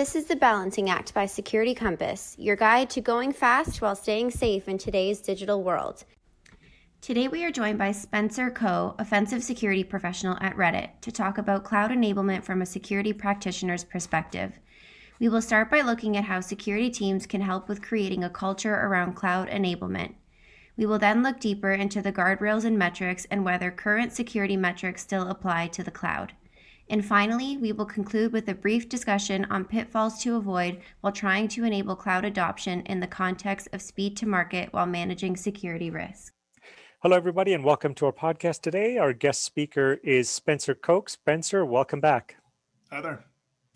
This is the Balancing Act by Security Compass, your guide to going fast while staying safe in today's digital world. Today we are joined by Spencer Koch, offensive security professional at Reddit, to talk about cloud enablement from a security practitioner's perspective. We will start by looking at how security teams can help with creating a culture around cloud enablement. We will then look deeper into the guardrails and metrics and whether current security metrics still apply to the cloud. And finally, we will conclude with a brief discussion on pitfalls to avoid while trying to enable cloud adoption in the context of speed to market while managing security risks. Hello, everybody, and welcome to our podcast today. Our guest speaker is Spencer Koch. Spencer, welcome back. Hi there.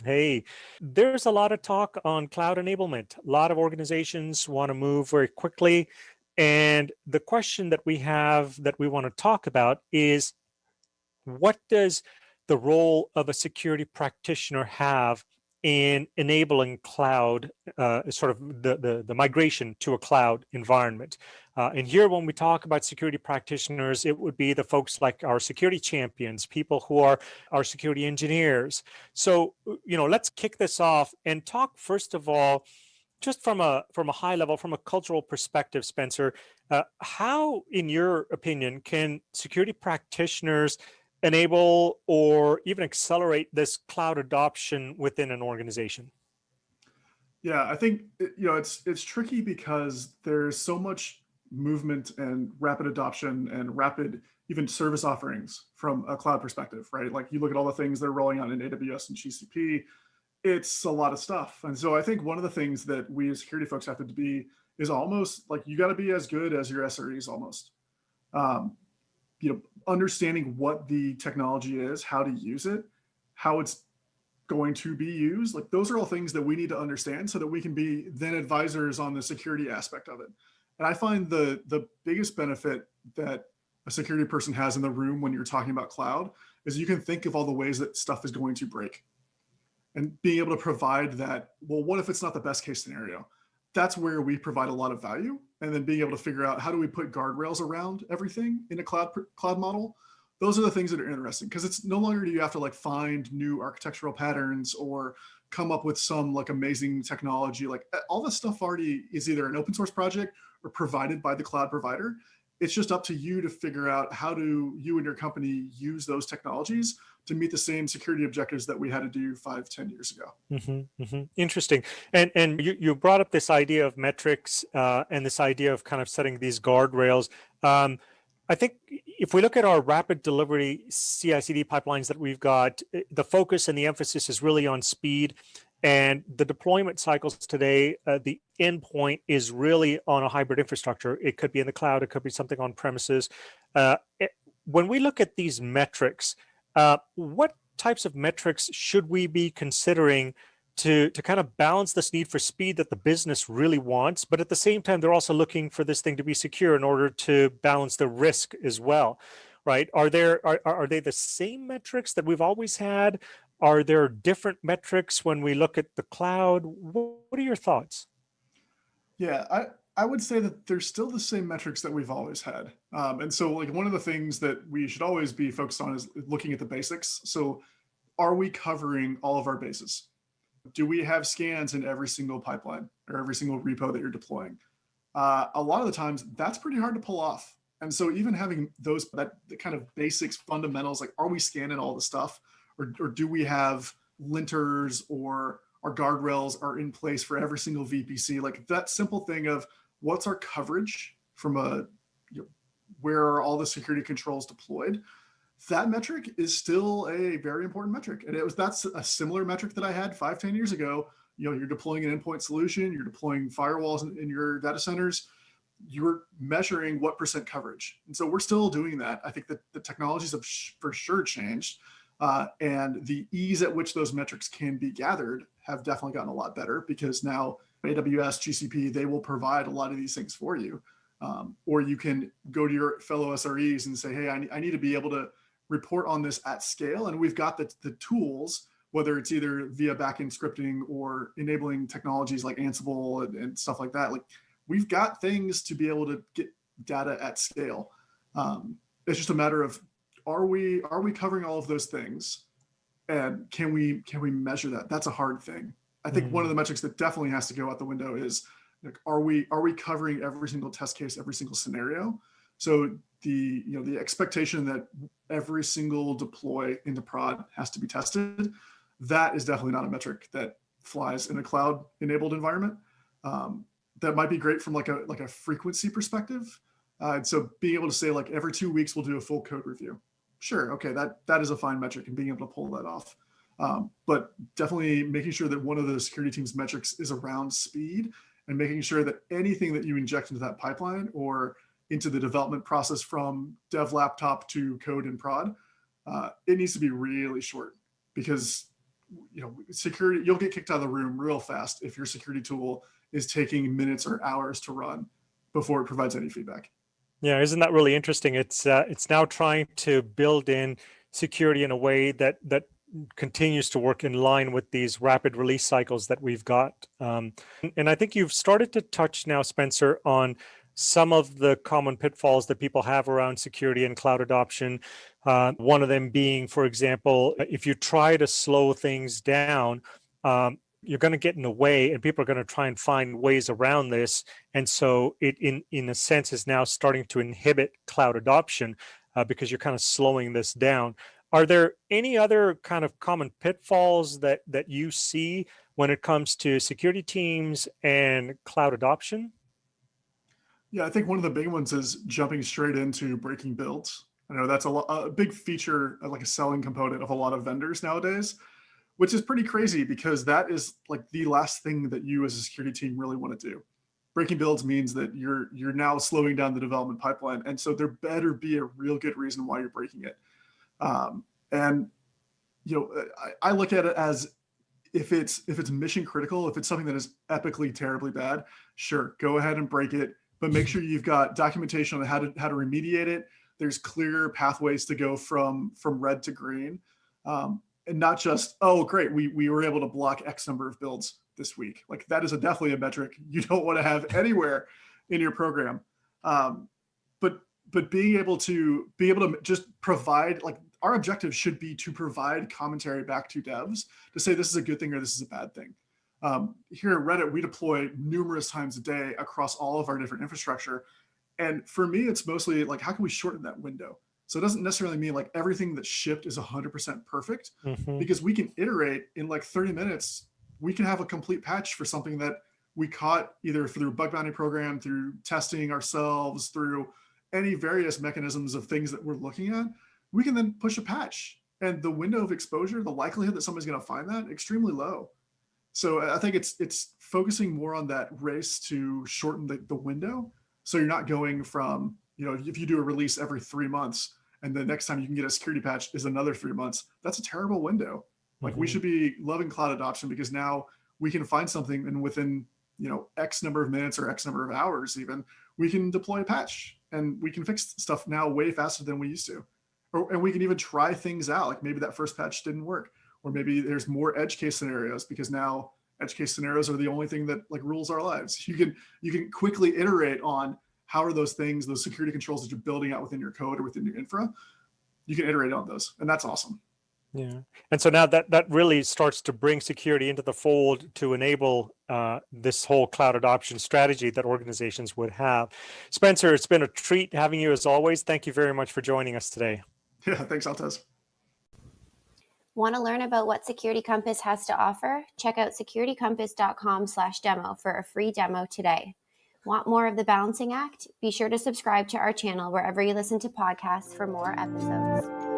Hey, there's a lot of talk on cloud enablement. A lot of organizations want to move very quickly. And the question that we have that we want to talk about is, what does the role of a security practitioner have in enabling cloud, sort of the migration to a cloud environment? And here, when we talk about security practitioners, it would be the folks like our security champions, people who are our security engineers. So, let's kick this off and talk, first of all, just from a high level, from a cultural perspective, Spencer, how, in your opinion, can security practitioners enable or even accelerate this cloud adoption within an organization? Yeah, I think it's tricky because there's so much movement and rapid adoption and rapid even service offerings from a cloud perspective, right? Like you look at all the things they're rolling out in AWS and GCP, it's a lot of stuff. And so I think one of the things that we as security folks have to be is almost like you got to be as good as your SREs almost. Understanding what the technology is, how to use it, how it's going to be used. Like those are all things that we need to understand so that we can be then advisors on the security aspect of it. And I find the biggest benefit that a security person has in the room when you're talking about cloud is you can think of all the ways that stuff is going to break and being able to provide that. Well, what if it's not the best case scenario? That's where we provide a lot of value. And then being able to figure out how do we put guardrails around everything in a cloud model. Those are the things that are interesting because it's no longer do you have to like find new architectural patterns or come up with some like amazing technology. Like all this stuff already is either an open source project or provided by the cloud provider. It's just up to you to figure out how do you and your company use those technologies to meet the same security objectives that we had to do 5-10 years ago. Interesting. And you brought up this idea of metrics and this idea of kind of setting these guardrails. I think if we look at our rapid delivery CI/CD pipelines that we've got, the focus and the emphasis is really on speed. And the deployment cycles today, the endpoint is really on a hybrid infrastructure. It could be in the cloud, it could be something on premises. When we look at these metrics, what types of metrics should we be considering to kind of balance this need for speed that the business really wants, but at the same time, they're also looking for this thing to be secure in order to balance the risk as well, right? Are they the same metrics that we've always had? Are there different metrics when we look at the cloud? What are your thoughts? Yeah, I would say that there's still the same metrics that we've always had. And so like one of the things that we should always be focused on is looking at the basics. So are we covering all of our bases? Do we have scans in every single pipeline or every single repo that you're deploying? A lot of the times that's pretty hard to pull off. And so even having the kind of basics, fundamentals, like are we scanning all the stuff or do we have linters or our guardrails are in place for every single VPC? Like that simple thing of what's our coverage from where are all the security controls deployed? That metric is still a very important metric. And that's a similar metric that I had 5-10 years ago. You're deploying an endpoint solution, you're deploying firewalls in your data centers, you're measuring what percent coverage. And so we're still doing that. I think that the technologies have for sure changed. And the ease at which those metrics can be gathered have definitely gotten a lot better because now AWS, GCP, they will provide a lot of these things for you. Or you can go to your fellow SREs and say, hey, I need to be able to report on this at scale. And we've got the tools, whether it's either via backend scripting or enabling technologies like Ansible and stuff like that. Like we've got things to be able to get data at scale. It's just a matter of, are we covering all of those things? And can we measure that? That's a hard thing. I think one of the metrics that definitely has to go out the window is, like, are we covering every single test case, every single scenario? So the expectation that every single deploy into prod has to be tested, that is definitely not a metric that flies in a cloud enabled environment. That might be great from like a frequency perspective. And so being able to say, like, every 2 weeks we'll do a full code review. Sure, okay, that is a fine metric, and being able to pull that off. But definitely making sure that one of the security team's metrics is around speed, and making sure that anything that you inject into that pipeline or into the development process from dev laptop to code and prod, it needs to be really short, because security, you'll get kicked out of the room real fast if your security tool is taking minutes or hours to run before it provides any feedback. Yeah, isn't that really interesting? It's now trying to build in security in a way that continues to work in line with these rapid release cycles that we've got. And I think you've started to touch now, Spencer, on some of the common pitfalls that people have around security and cloud adoption. One of them being, for example, if you try to slow things down, you're going to get in the way, and people are going to try and find ways around this. And so it, in a sense, is now starting to inhibit cloud adoption because you're kind of slowing this down. Are there any other kind of common pitfalls that you see when it comes to security teams and cloud adoption? Yeah, I think one of the big ones is jumping straight into breaking builds. I know that's a big feature, like a selling component of a lot of vendors nowadays, which is pretty crazy, because that is like the last thing that you as a security team really want to do. Breaking builds means that you're now slowing down the development pipeline, and so there better be a real good reason why you're breaking it. And I look at it as, if it's mission critical, if it's something that is epically terribly bad, sure, go ahead and break it, but make sure you've got documentation on how to remediate it. There's clear pathways to go from red to green, and not just, oh great, we were able to block X number of builds this week. Like, that is definitely a metric you don't want to have anywhere in your program. But being able to just provide, like, our objective should be to provide commentary back to devs to say this is a good thing or this is a bad thing. Here at Reddit, we deploy numerous times a day across all of our different infrastructure. And for me, it's mostly like, how can we shorten that window? So it doesn't necessarily mean like everything that's shipped is 100% perfect, because we can iterate in like 30 minutes. We can have a complete patch for something that we caught either through bug bounty program, through testing ourselves, through any various mechanisms of things that we're looking at. We can then push a patch, and the window of exposure, the likelihood that somebody's going to find that, extremely low. So I think it's focusing more on that race to shorten the window. So you're not going from, if you do a release every 3 months and the next time you can get a security patch is another 3 months, that's a terrible window. Like, we should be loving cloud adoption, because now we can find something, and within, X number of minutes or X number of hours, even, we can deploy a patch, and we can fix stuff now way faster than we used to. And we can even try things out. Like, maybe that first patch didn't work, or maybe there's more edge case scenarios, because now edge case scenarios are the only thing that like rules our lives. You can quickly iterate on how are those things, those security controls that you're building out within your code or within your infra. You can iterate on those, and that's awesome. Yeah. And so now that really starts to bring security into the fold to enable this whole cloud adoption strategy that organizations would have. Spencer, it's been a treat having you as always. Thank you very much for joining us today. Yeah, thanks, Altez. Want to learn about what Security Compass has to offer? Check out securitycompass.com/demo for a free demo today. Want more of the balancing act? Be sure to subscribe to our channel wherever you listen to podcasts for more episodes.